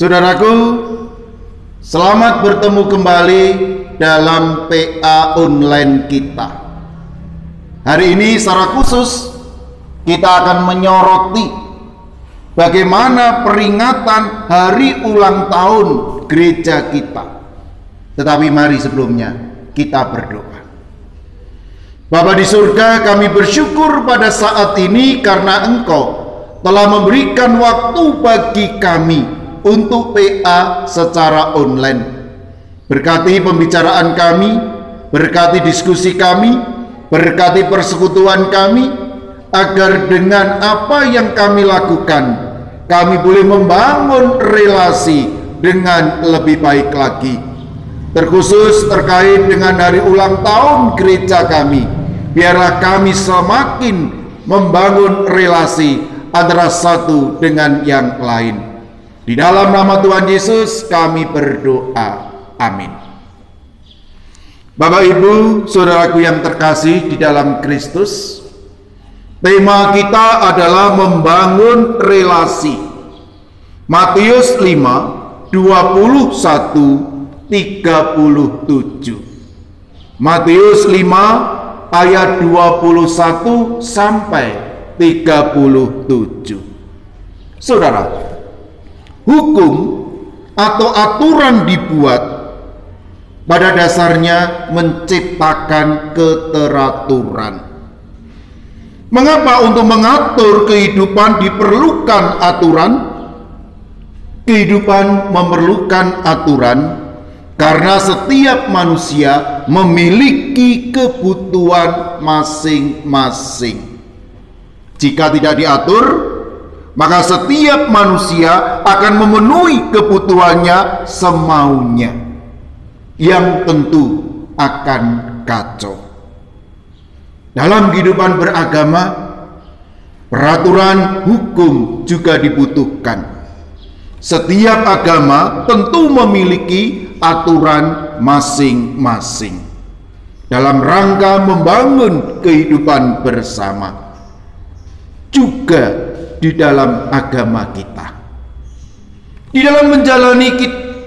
Saudaraku, selamat bertemu kembali dalam PA online kita. Hari ini secara khusus kita akan menyoroti bagaimana peringatan hari ulang tahun gereja kita. Tetapi mari sebelumnya kita berdoa. Bapa di surga, kami bersyukur pada saat ini karena Engkau telah memberikan waktu bagi kami untuk PA secara online. Berkati pembicaraan kami, berkati diskusi kami, berkati persekutuan kami, agar dengan apa yang kami lakukan, kami boleh membangun relasi dengan lebih baik lagi. Terkhusus terkait dengan hari ulang tahun gereja kami, biarlah kami semakin membangun relasi antara satu dengan yang lain. Di dalam nama Tuhan Yesus kami berdoa. Amin. Bapak Ibu, saudaraku yang terkasih di dalam Kristus, tema kita adalah membangun relasi. Matius 5, 21, 37. Matius 5 ayat 21 sampai 37. Saudara, hukum atau aturan dibuat pada dasarnya menciptakan keteraturan. Mengapa untuk mengatur kehidupan diperlukan aturan? Kehidupan memerlukan aturan karena setiap manusia memiliki kebutuhan masing-masing. Jika tidak diatur, maka setiap manusia akan memenuhi kebutuhannya semaunya, yang tentu akan kacau. Dalam kehidupan beragama, peraturan hukum juga dibutuhkan. Setiap agama tentu memiliki aturan masing-masing dalam rangka membangun kehidupan bersama. Juga di dalam agama kita, di dalam menjalani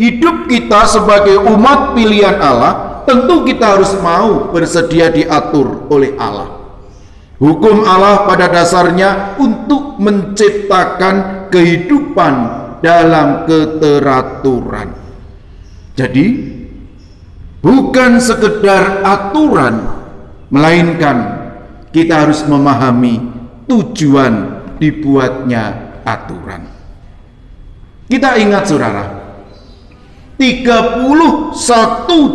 hidup kita sebagai umat pilihan Allah, tentu kita harus mau bersedia diatur oleh Allah. Hukum Allah pada dasarnya untuk menciptakan kehidupan dalam keteraturan. Jadi bukan sekedar aturan, melainkan kita harus memahami tujuan dibuatnya aturan. Kita ingat saudara, 31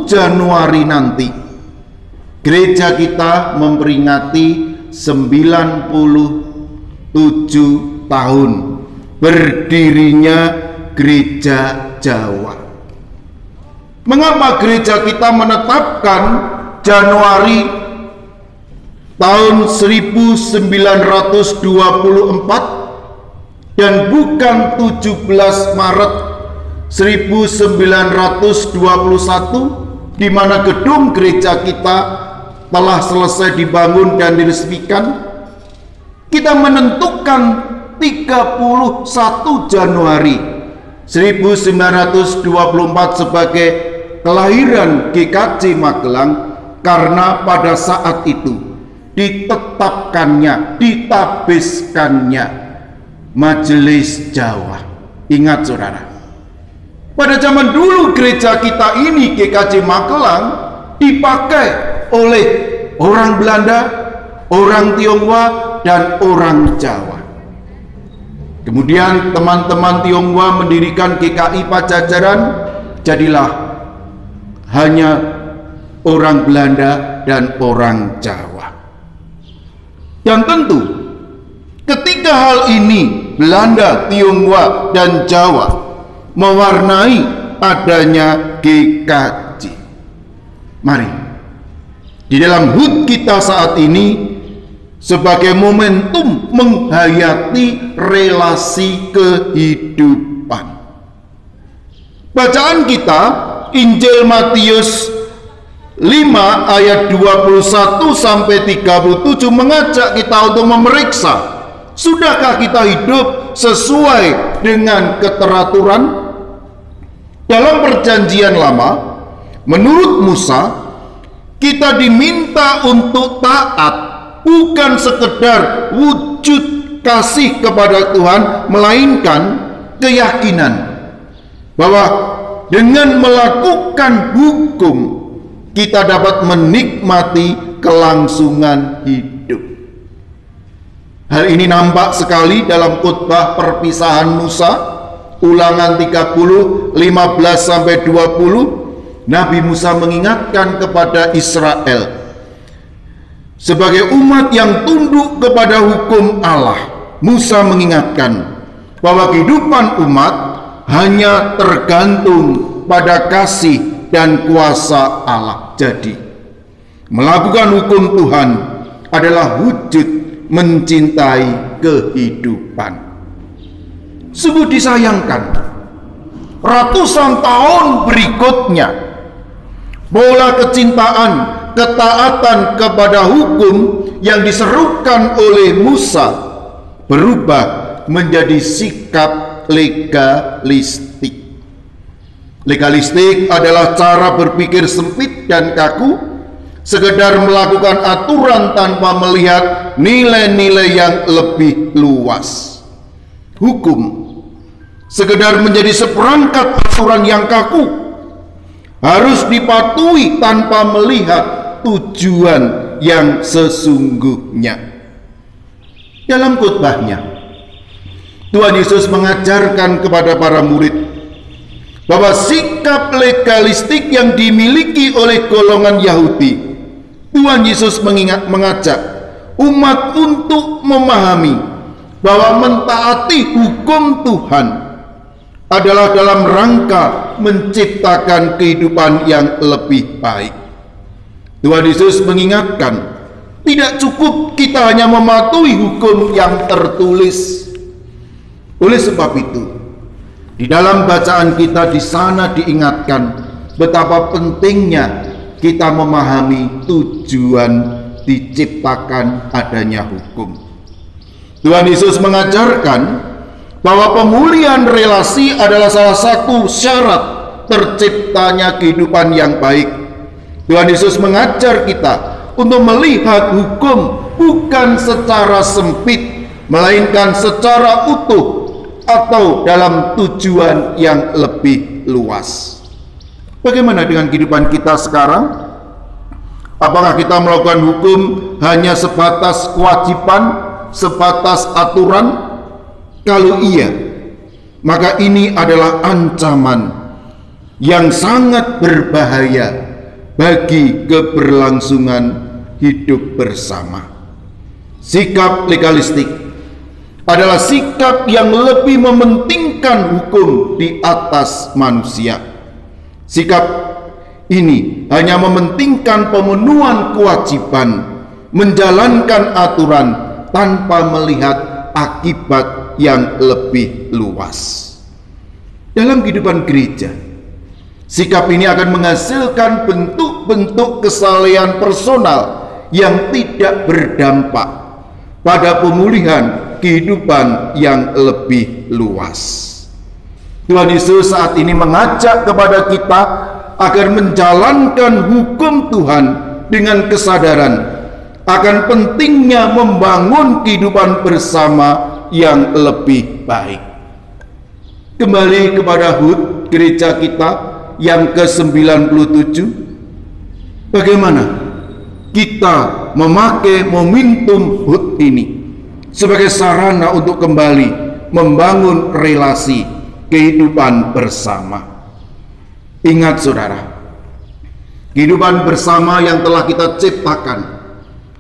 Januari nanti gereja kita memperingati 97 tahun berdirinya gereja Jawa. Mengapa gereja kita menetapkan Januari tahun 1924 dan bukan 17 Maret 1921 di mana gedung gereja kita telah selesai dibangun dan diresmikan. Kita menentukan 31 Januari 1924 sebagai kelahiran GKJ Magelang karena pada saat itu ditetapkannya, ditabiskannya Majelis Jawa. Ingat saudara, pada zaman dulu gereja kita ini GKJ Magelang dipakai oleh orang Belanda, orang Tionghoa, dan orang Jawa. Kemudian teman-teman Tionghoa mendirikan GKI Pajajaran, jadilah hanya orang Belanda dan orang Jawa. Dan tentu ketika hal ini Belanda, Tionghoa, dan Jawa mewarnai adanya GKJ, mari di dalam HUT kita saat ini sebagai momentum menghayati relasi kehidupan. Bacaan kita Injil Matius 5 ayat 21 sampai 37 mengajak kita untuk memeriksa, sudahkah kita hidup sesuai dengan keteraturan? Dalam perjanjian lama, menurut Musa, kita diminta untuk taat, bukan sekedar wujud kasih kepada Tuhan, melainkan keyakinan bahwa dengan melakukan hukum kita dapat menikmati kelangsungan hidup. Hal ini nampak sekali dalam khotbah perpisahan Musa, Ulangan 30 15 sampai 20. Nabi Musa mengingatkan kepada Israel sebagai umat yang tunduk kepada hukum Allah. Musa mengingatkan bahwa kehidupan umat hanya tergantung pada kasih dan kuasa Allah. Jadi, melakukan hukum Tuhan adalah wujud mencintai kehidupan. Sungguh disayangkan, ratusan tahun berikutnya pola kecintaan, ketaatan kepada hukum yang diserukan oleh Musa berubah menjadi sikap legalistik. Legalistik adalah cara berpikir sempit dan kaku, sekedar melakukan aturan tanpa melihat nilai-nilai yang lebih luas. Hukum sekedar menjadi seperangkat aturan yang kaku, harus dipatuhi tanpa melihat tujuan yang sesungguhnya. Dalam khotbahnya, Tuhan Yesus mengajarkan kepada para murid bahwa sikap legalistik yang dimiliki oleh golongan Yahudi, Tuhan Yesus mengajak umat untuk memahami bahwa mentaati hukum Tuhan adalah dalam rangka menciptakan kehidupan yang lebih baik. Tuhan Yesus mengingatkan, tidak cukup kita hanya mematuhi hukum yang tertulis. Oleh sebab itu, di dalam bacaan kita di sana diingatkan betapa pentingnya kita memahami tujuan diciptakan adanya hukum. Tuhan Yesus mengajarkan bahwa pemulihan relasi adalah salah satu syarat terciptanya kehidupan yang baik. Tuhan Yesus mengajar kita untuk melihat hukum bukan secara sempit, melainkan secara utuh atau dalam tujuan yang lebih luas. Bagaimana dengan kehidupan kita sekarang? Apakah kita melakukan hukum hanya sebatas kewajiban, sebatas aturan? Kalau iya, maka ini adalah ancaman yang sangat berbahaya bagi keberlangsungan hidup bersama. Sikap legalistik adalah sikap yang lebih mementingkan hukum di atas manusia. Sikap ini hanya mementingkan pemenuhan kewajiban, menjalankan aturan tanpa melihat akibat yang lebih luas. Dalam kehidupan gereja, sikap ini akan menghasilkan bentuk-bentuk kesalehan personal yang tidak berdampak pada pemulihan kehidupan yang lebih luas. Tuhan Yesus saat ini mengajak kepada kita agar menjalankan hukum Tuhan dengan kesadaran akan pentingnya membangun kehidupan bersama yang lebih baik. Kembali kepada HUT gereja kita yang ke-97, bagaimana kita memakai momentum HUT ini sebagai sarana untuk kembali membangun relasi kehidupan bersama. Ingat saudara, kehidupan bersama yang telah kita ciptakan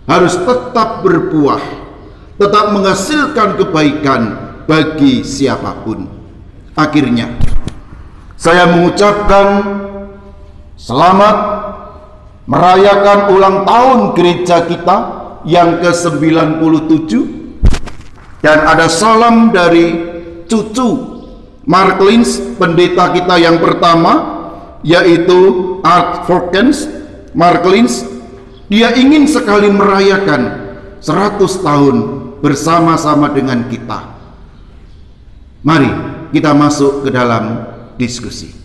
harus tetap berbuah, tetap menghasilkan kebaikan bagi siapapun. Akhirnya, saya mengucapkan selamat merayakan ulang tahun gereja kita yang ke-97, dan ada salam dari cucu Mark Lins, pendeta kita yang pertama, yaitu Art Forkens. Mark Lins, dia ingin sekali merayakan 100 tahun bersama-sama dengan kita. Mari kita masuk ke dalam diskusi.